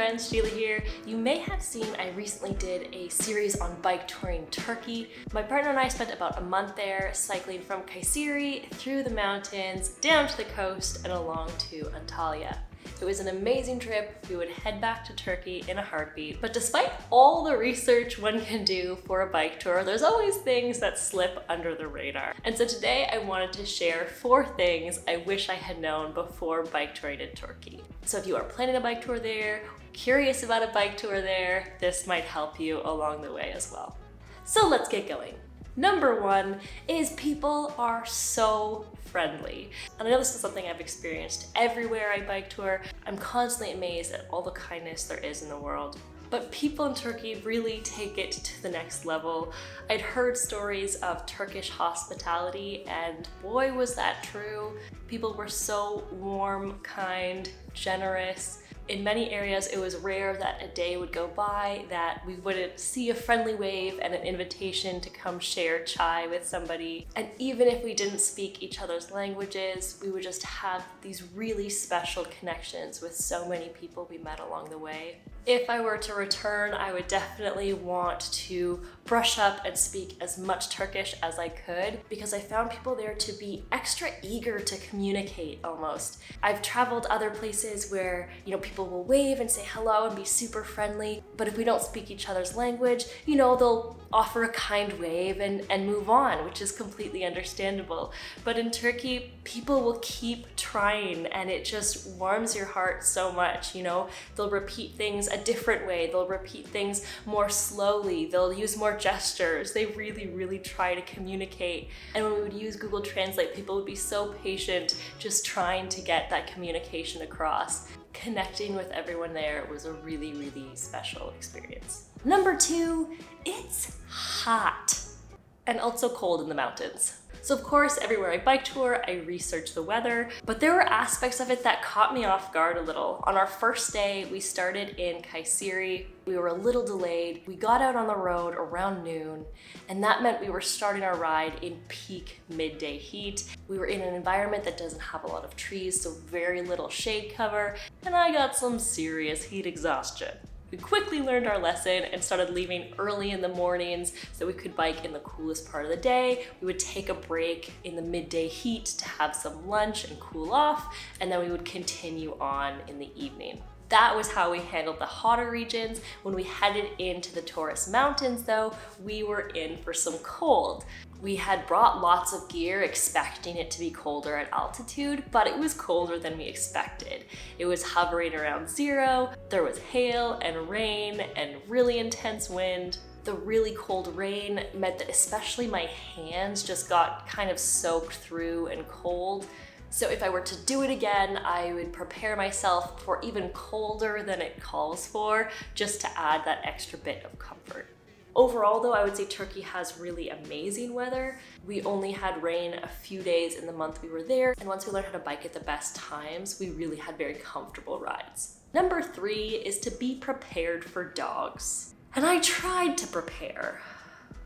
friends, Sheila here. You may have seen I recently did a series on bike touring Turkey. My partner and I spent about a month there, cycling from Kayseri through the mountains, down to the coast, and along to Antalya. It was an amazing trip. We would head back to Turkey in a heartbeat. But despite all the research one can do for a bike tour, there's always things that slip under the radar. And so today I wanted to share 4 things I wish I had known before bike touring in Turkey. So if you are planning a bike tour there, curious about a bike tour there, this might help you along the way as well. So let's get going. Number 1 is people are so friendly. And I know this is something I've experienced everywhere I bike tour. I'm constantly amazed at all the kindness there is in the world. But people in Turkey really take it to the next level. I'd heard stories of Turkish hospitality, and boy was that true. People were so warm, kind, generous. In many areas, it was rare that a day would go by that we wouldn't see a friendly wave and an invitation to come share chai with somebody. And even if we didn't speak each other's languages, we would just have these really special connections with so many people we met along the way. If I were to return, I would definitely want to brush up and speak as much Turkish as I could, because I found people there to be extra eager to communicate almost. I've traveled other places where, people will wave and say hello and be super friendly, but if we don't speak each other's language, they'll offer a kind wave and move on, which is completely understandable. But in Turkey, people will keep trying, and it just warms your heart so much. They'll repeat things a different way. They'll repeat things more slowly. They'll use more gestures. They really, really try to communicate. And when we would use Google Translate, people would be so patient, just trying to get that communication across. Connecting with everyone there was a really, really special experience. Number 2, it's hot and also cold in the mountains. So of course, everywhere I bike tour, I research the weather, but there were aspects of it that caught me off guard a little. On our first day, we started in Kayseri. We were a little delayed. We got out on the road around noon, and that meant we were starting our ride in peak midday heat. We were in an environment that doesn't have a lot of trees, so very little shade cover, and I got some serious heat exhaustion. We quickly learned our lesson and started leaving early in the mornings so we could bike in the coolest part of the day. We would take a break in the midday heat to have some lunch and cool off, and then we would continue on in the evening. That was how we handled the hotter regions. When we headed into the Taurus Mountains though, we were in for some cold. We had brought lots of gear expecting it to be colder at altitude, but it was colder than we expected. It was hovering around 0, there was hail and rain and really intense wind. The really cold rain meant that especially my hands just got kind of soaked through and cold. So if I were to do it again, I would prepare myself for even colder than it calls for, just to add that extra bit of comfort. Overall though, I would say Turkey has really amazing weather. We only had rain a few days in the month we were there, and once we learned how to bike at the best times, we really had very comfortable rides. Number 3 is to be prepared for dogs. And I tried to prepare,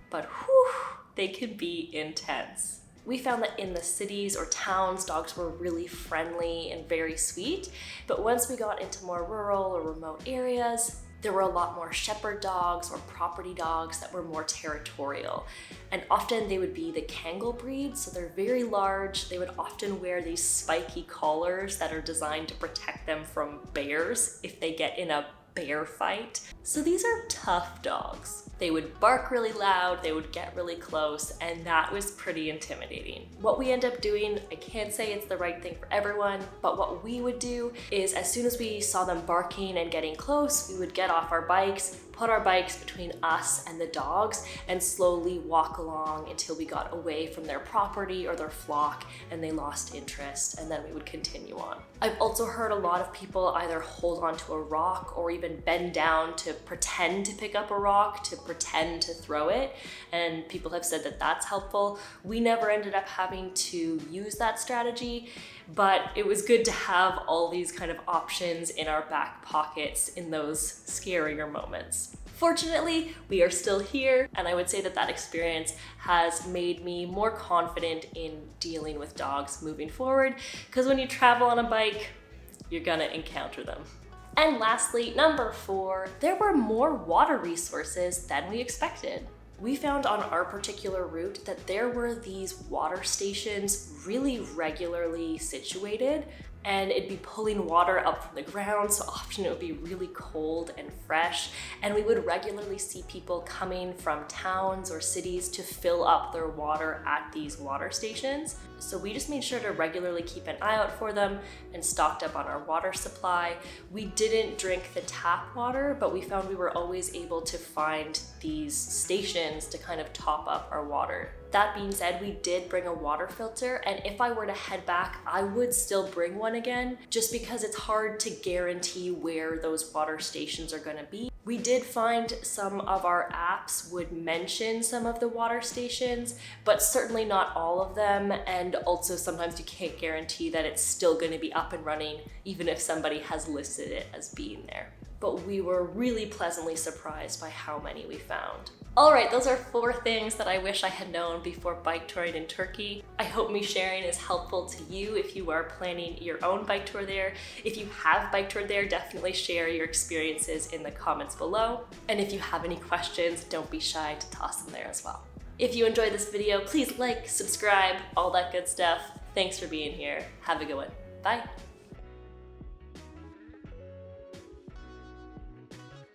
but whew, they can be intense. We found that in the cities or towns, dogs were really friendly and very sweet, but once we got into more rural or remote areas, there were a lot more shepherd dogs or property dogs that were more territorial. And often they would be the Kangal breed, so they're very large. They would often wear these spiky collars that are designed to protect them from bears if they get in a bear fight. So these are tough dogs. They would bark really loud, they would get really close, and that was pretty intimidating. What we end up doing, I can't say it's the right thing for everyone, but what we would do is as soon as we saw them barking and getting close, we would get off our bikes, put our bikes between us and the dogs, and slowly walk along until we got away from their property or their flock and they lost interest, and then we would continue on. I've also heard a lot of people either hold onto a rock or even bend down to pretend to pick up a rock, to pretend to throw it, and people have said that that's helpful. We never ended up having to use that strategy, but it was good to have all these kind of options in our back pockets in those scarier moments. Fortunately, we are still here, and I would say that that experience has made me more confident in dealing with dogs moving forward, because when you travel on a bike, you're gonna encounter them. And lastly, number 4, there were more water resources than we expected. We found on our particular route that there were these water stations really regularly situated, and it'd be pulling water up from the ground, so often it would be really cold and fresh, and we would regularly see people coming from towns or cities to fill up their water at these water stations. So we just made sure to regularly keep an eye out for them and stocked up on our water supply. We didn't drink the tap water, but we found we were always able to find these stations to kind of top up our water. That being said, we did bring a water filter, and if I were to head back, I would still bring one again, just because it's hard to guarantee where those water stations are gonna be. We did find some of our apps would mention some of the water stations, but certainly not all of them, and also sometimes you can't guarantee that it's still gonna be up and running, even if somebody has listed it as being there. But we were really pleasantly surprised by how many we found. All right, those are 4 things that I wish I had known before bike touring in Turkey. I hope me sharing is helpful to you if you are planning your own bike tour there. If you have bike toured there, definitely share your experiences in the comments below. And if you have any questions, don't be shy to toss them there as well. If you enjoyed this video, please like, subscribe, all that good stuff. Thanks for being here. Have a good one. Bye.